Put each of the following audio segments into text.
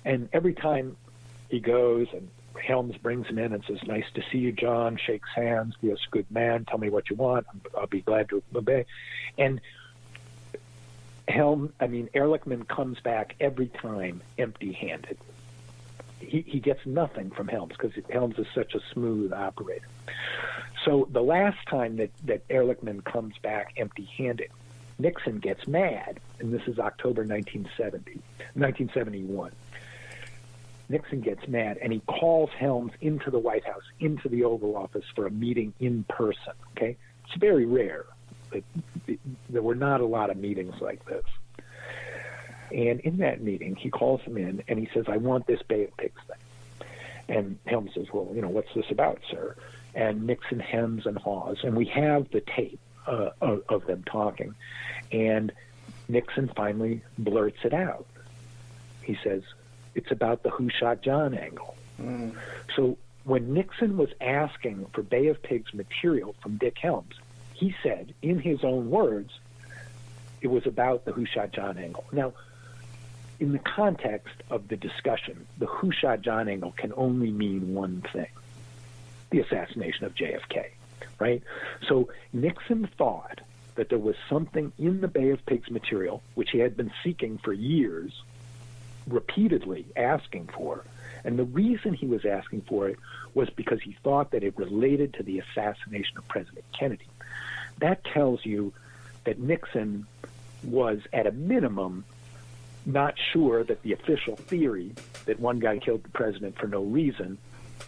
And every time he goes, and Helms brings him in and says, "Nice to see you, John," shakes hands, "You're a good man, tell me what you want, I'll be glad to obey." And Ehrlichman comes back every time empty-handed. He gets nothing from Helms because Helms is such a smooth operator. So the last time that Ehrlichman comes back empty-handed, Nixon gets mad, and this is October 1971. Nixon gets mad, and he calls Helms into the White House, into the Oval Office for a meeting in person. Okay, it's very rare. There were not a lot of meetings like this. And in that meeting, he calls him in, and he says, "I want this Bay of Pigs thing." And Helms says, "Well, what's this about, sir?" And Nixon hems and haws, and we have the tape of them talking. And Nixon finally blurts it out. He says, "It's about the Who Shot John angle." So when Nixon was asking for Bay of Pigs material from Dick Helms, he said, in his own words, it was about the Who Shot John angle. Now, in the context of the discussion, the Who Shot John angle can only mean one thing: the assassination of JFK, right? So Nixon thought that there was something in the Bay of Pigs material, which he had been seeking for years, repeatedly asking for, and the reason he was asking for it was because he thought that it related to the assassination of President Kennedy. That tells you that Nixon was, at a minimum, not sure that the official theory that one guy killed the president for no reason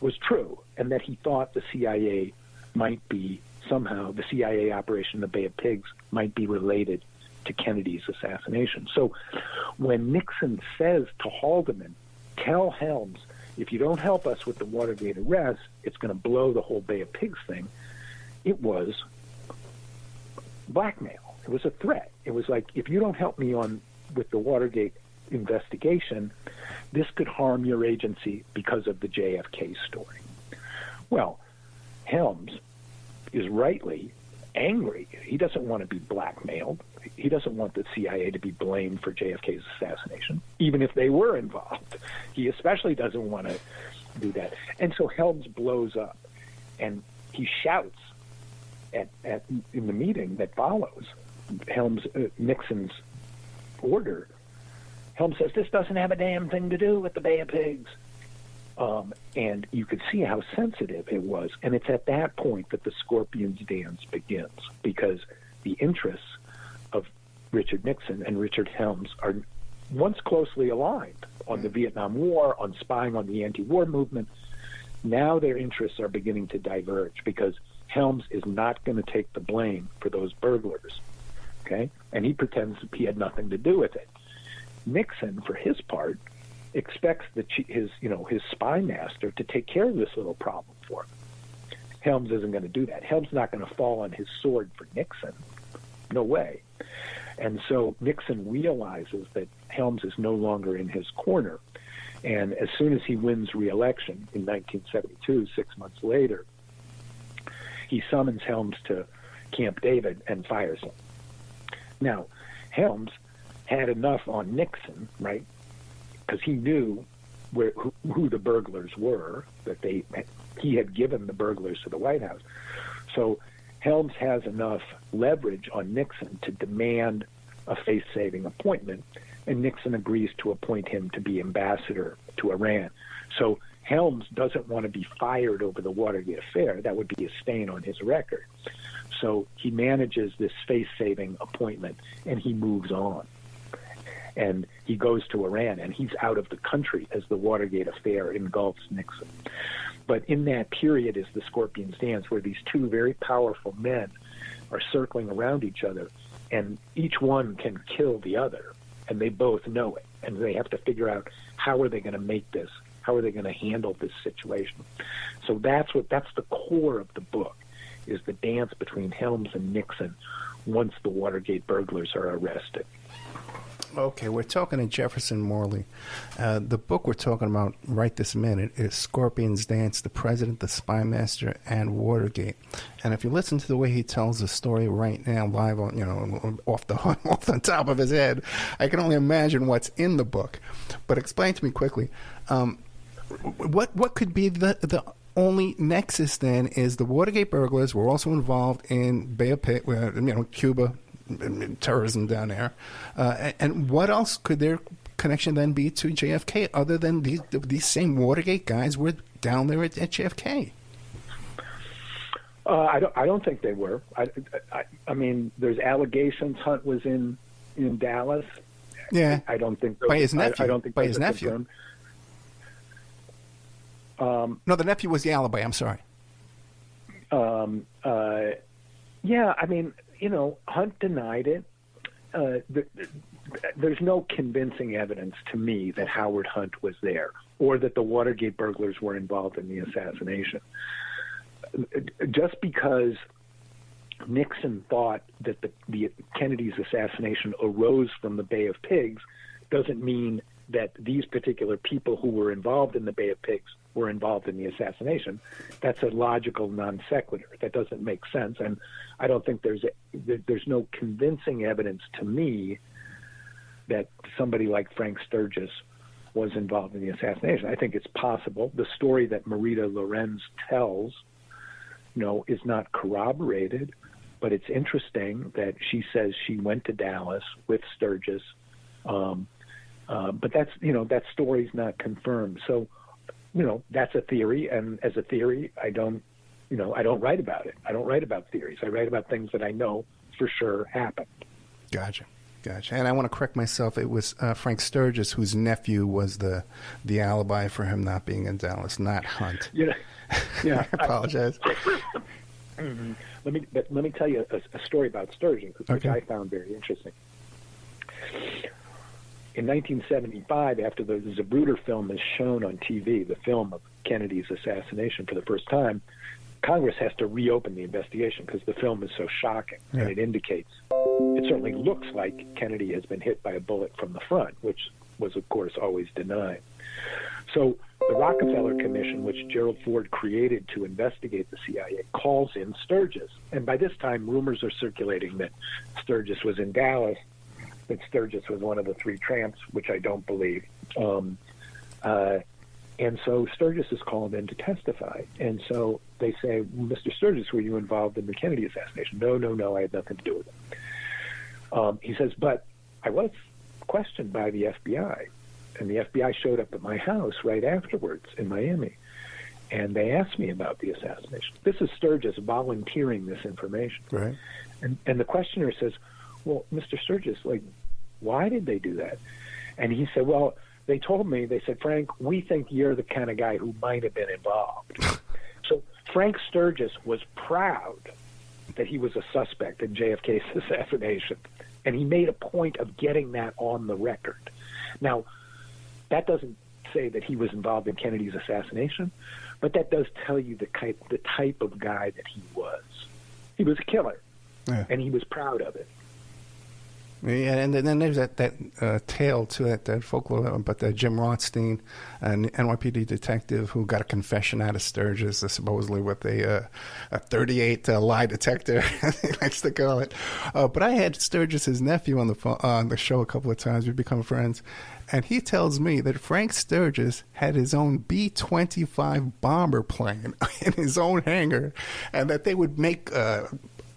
was true, and that he thought the CIA might be somehow, the CIA operation in the Bay of Pigs might be related to Kennedy's assassination. So when Nixon says to Haldeman, "Tell Helms, if you don't help us with the Watergate arrest, it's going to blow the whole Bay of Pigs thing," it was blackmail. It was a threat. It was like, if you don't help me with the Watergate investigation, this could harm your agency because of the JFK story. Well, Helms is rightly angry. He doesn't want to be blackmailed. He doesn't want the CIA to be blamed for JFK's assassination, even if they were involved. He especially doesn't want to do that. And so Helms blows up, and he shouts in the meeting that follows Nixon's order. Helms says, "This doesn't have a damn thing to do with the Bay of Pigs." And you could see how sensitive it was. And it's at that point that the Scorpion's dance begins, because the interests of Richard Nixon and Richard Helms are once closely aligned on the Vietnam War, on spying on the anti-war movement. Now their interests are beginning to diverge, because Helms is not going to take the blame for those burglars, okay? And he pretends he had nothing to do with it. Nixon, for his part, expects his spymaster to take care of this little problem for him. Helms isn't going to do that. Helms is not going to fall on his sword for Nixon. No way. And so Nixon realizes that Helms is no longer in his corner. And as soon as he wins re-election in 1972, 6 months later, he summons Helms to Camp David and fires him. Now, Helms had enough on Nixon, right? Because he knew who the burglars were, that he had given the burglars to the White House. So Helms has enough leverage on Nixon to demand a face-saving appointment, and Nixon agrees to appoint him to be ambassador to Iran. So Helms doesn't want to be fired over the Watergate affair. That would be a stain on his record. So he manages this face-saving appointment, and he moves on. And he goes to Iran, and he's out of the country as the Watergate affair engulfs Nixon. But in that period is the Scorpion's Dance, where these two very powerful men are circling around each other, and each one can kill the other, and they both know it. And they have to figure out, how are they going to make this? How are they going to handle this situation? So that's the core of the book, is the dance between Helms and Nixon once the Watergate burglars are arrested. Okay, we're talking to Jefferson Morley. The book we're talking about right this minute is Scorpion's Dance, The President, the Spymaster, and Watergate. And if you listen to the way he tells the story right now, live on, off the top of his head, I can only imagine what's in the book. But explain to me quickly, what could be the only nexus then is the Watergate burglars were also involved in Bay of Pigs, Cuba, terrorism down there, and what else could their connection then be to JFK other than these same Watergate guys were down there at JFK? I don't think they were. I mean, there's allegations Hunt was in Dallas. Yeah, I don't think those, by his nephew. I don't think by his nephew. No, the nephew was the alibi. I'm sorry. Yeah, I mean, Hunt denied it. There's no convincing evidence to me that Howard Hunt was there or that the Watergate burglars were involved in the assassination. Just because Nixon thought that the Kennedy's assassination arose from the Bay of Pigs doesn't mean that these particular people who were involved in the Bay of Pigs were involved in the assassination. That's a logical non sequitur. That doesn't make sense, and I don't think there's no convincing evidence to me that somebody like Frank Sturgis was involved in the assassination. I think it's possible. The story that Marita Lorenz tells, is not corroborated, but it's interesting that she says she went to Dallas with Sturgis, but that story's not confirmed. So, that's a theory, and as a theory, I don't write about it. I don't write about theories. I write about things that I know for sure happened. Gotcha. And I want to correct myself. It was Frank Sturgis whose nephew was the alibi for him not being in Dallas, not Hunt. Yeah. I apologize. Mm-hmm. Let me tell you a story about Sturgis, which I found very interesting. In 1975, after the Zapruder film is shown on TV, the film of Kennedy's assassination for the first time, Congress has to reopen the investigation because the film is so shocking, and it certainly looks like Kennedy has been hit by a bullet from the front, which was, of course, always denied. So the Rockefeller Commission, which Gerald Ford created to investigate the CIA, calls in Sturgis. And by this time, rumors are circulating that Sturgis was in Dallas, that Sturgis was one of the three tramps, which I don't believe. And so Sturgis is called in to testify. And so they say, Mr. Sturgis, were you involved in the Kennedy assassination? No, I had nothing to do with it. He says, but I was questioned by the FBI. And the FBI showed up at my house right afterwards in Miami. And they asked me about the assassination. This is Sturgis volunteering this information. Right. And the questioner says, well, Mr. Sturgis, why did they do that? And he said, well, they told me, they said, Frank, we think you're the kind of guy who might have been involved. So Frank Sturgis was proud that he was a suspect in JFK's assassination. And he made a point of getting that on the record. Now, that doesn't say that he was involved in Kennedy's assassination, but that does tell you the type of guy that he was. He was a killer, and he was proud of it. Yeah, and then there's that tale to that folklore about Jim Rothstein, an NYPD detective who got a confession out of Sturgis, supposedly with a 38 lie detector, he likes to call it. But I had Sturgis's nephew on the show a couple of times. We've become friends. And he tells me that Frank Sturgis had his own B-25 bomber plane in his own hangar, and that they would make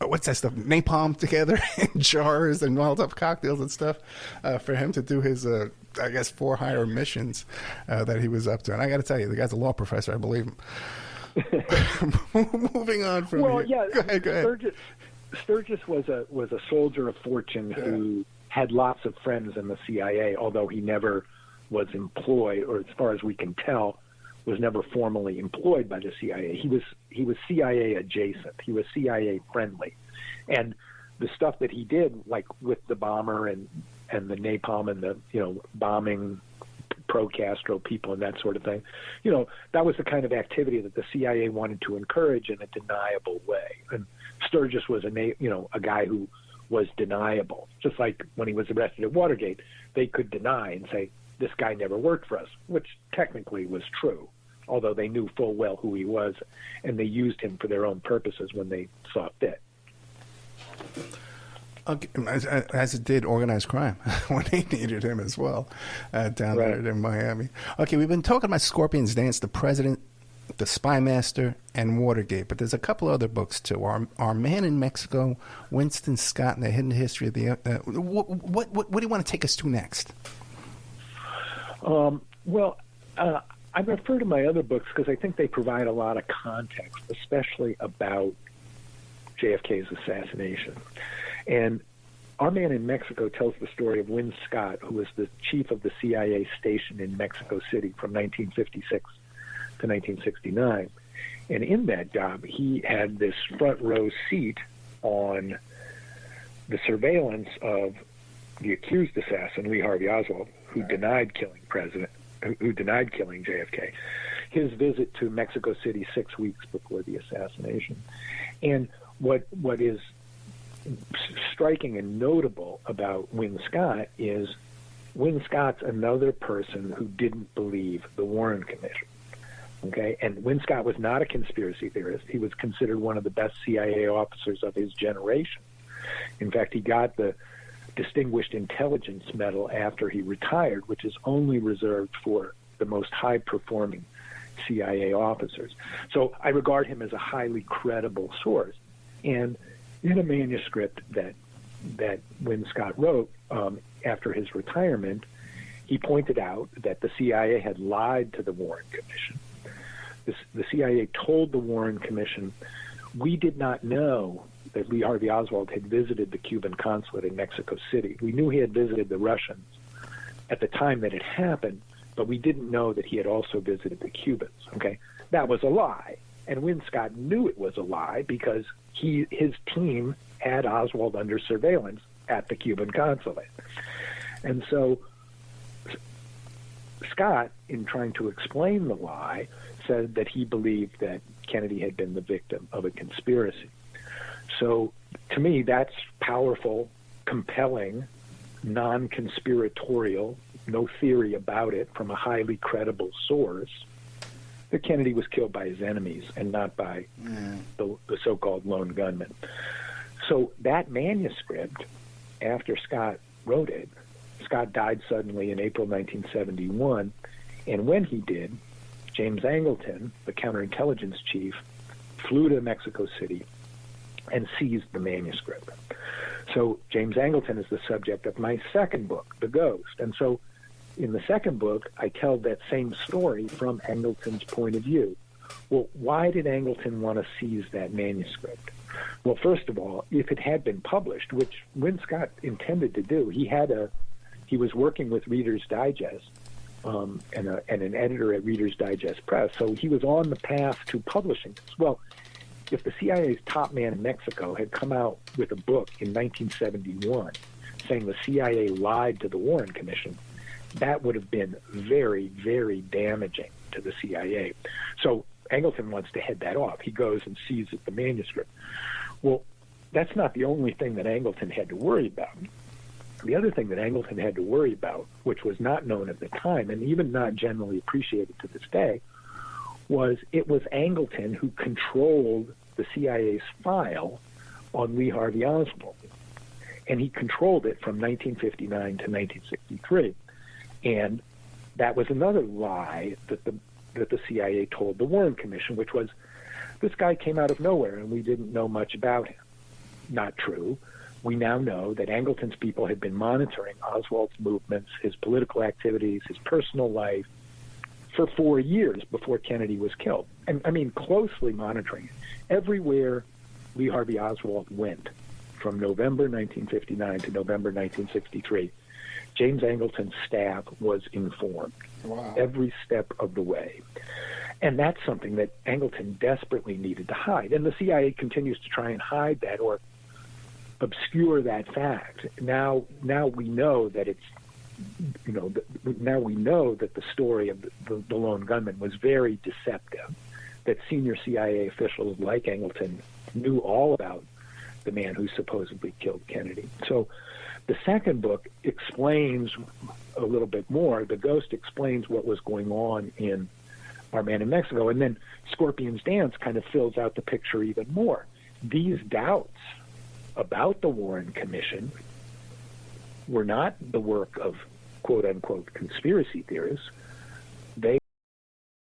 what's that stuff, napalm together in jars and Molotov cocktails and stuff for him to do his, I guess, for-hire missions that he was up to. And I got to tell you, the guy's a law professor. I believe him. Moving on from here. Well, yeah, go ahead. Sturgis was a soldier of fortune who had lots of friends in the CIA, although he never was employed, or as far as we can tell, was never formally employed by the CIA. He was CIA adjacent. He was CIA friendly. And the stuff that he did, like with the bomber and the napalm and the, bombing pro-Castro people and that sort of thing, that was the kind of activity that the CIA wanted to encourage in a deniable way. And Sturgis was a guy who was deniable. Just like when he was arrested at Watergate, they could deny and say, this guy never worked for us, which technically was true, although they knew full well who he was, and they used him for their own purposes when they saw fit. Okay, as it did organized crime when they needed him as well down there in Miami. Okay, we've been talking about Scorpion's Dance, The President, The Spymaster, and Watergate, but there's a couple other books too. Our Man in Mexico, Winston Scott, and the Hidden History of the... What do you want to take us to next? I refer to my other books because I think they provide a lot of context, especially about JFK's assassination. And Our Man in Mexico tells the story of Win Scott, who was the chief of the CIA station in Mexico City from 1956 to 1969. And in that job, he had this front row seat on the surveillance of the accused assassin, Lee Harvey Oswald, who denied killing JFK, his visit to Mexico City 6 weeks before the assassination. And what is striking and notable about Win Scott is Win Scott's another person who didn't believe the Warren Commission. Okay, and Win Scott was not a conspiracy theorist. He was considered one of the best CIA officers of his generation. In fact, he got the Distinguished Intelligence Medal after he retired, which is only reserved for the most high-performing CIA officers. So I regard him as a highly credible source. And in a manuscript that Win Scott wrote after his retirement, he pointed out that the CIA had lied to the Warren Commission. The CIA told the Warren Commission, we did not know that Lee Harvey Oswald had visited the Cuban consulate in Mexico City. We knew he had visited the Russians at the time that it happened, but we didn't know that he had also visited the Cubans. Okay, that was a lie, and Win Scott knew it was a lie because his team had Oswald under surveillance at the Cuban consulate. And so Scott, in trying to explain the lie, said that he believed that Kennedy had been the victim of a conspiracy. So to me, that's powerful, compelling, non-conspiratorial, no theory about it from a highly credible source, that Kennedy was killed by his enemies and not by the so-called lone gunman. So that manuscript, after Scott wrote it, Scott died suddenly in April 1971, and when he did, James Angleton, the counterintelligence chief, flew to Mexico City and seized the manuscript. So James Angleton is the subject of my second book, The Ghost. And so in the second book, I tell that same story from Angleton's point of view. Well, why did Angleton want to seize that manuscript? Well, first of all, if it had been published, which Win Scott intended to do, he was working with Reader's Digest and an editor at Reader's Digest Press, so he was on the path to publishing this. Well, if the CIA's top man in Mexico had come out with a book in 1971 saying the CIA lied to the Warren Commission, that would have been very, very damaging to the CIA. So Angleton wants to head that off. He goes and seizes the manuscript. Well, that's not the only thing that Angleton had to worry about. The other thing that Angleton had to worry about, which was not known at the time and even not generally appreciated to this day, was it was Angleton who controlled the CIA's file on Lee Harvey Oswald. And he controlled it from 1959 to 1963. And that was another lie that the CIA told the Warren Commission, which was, this guy came out of nowhere and we didn't know much about him. Not true. We now know that Angleton's people had been monitoring Oswald's movements, his political activities, his personal life, for 4 years before Kennedy was killed. And I mean, closely monitoring it. Everywhere Lee Harvey Oswald went from November 1959 to November 1963, James Angleton's staff was informed every step of the way. And that's something that Angleton desperately needed to hide. And the CIA continues to try and hide that or obscure that fact. Now we know that it's, now we know that the story of the lone gunman was very deceptive, that senior CIA officials like Angleton knew all about the man who supposedly killed Kennedy. So the second book explains a little bit more. The Ghost explains what was going on in Our Man in Mexico. And then Scorpion's Dance kind of fills out the picture even more. These doubts about the Warren Commission were not the work of quote-unquote conspiracy theorists,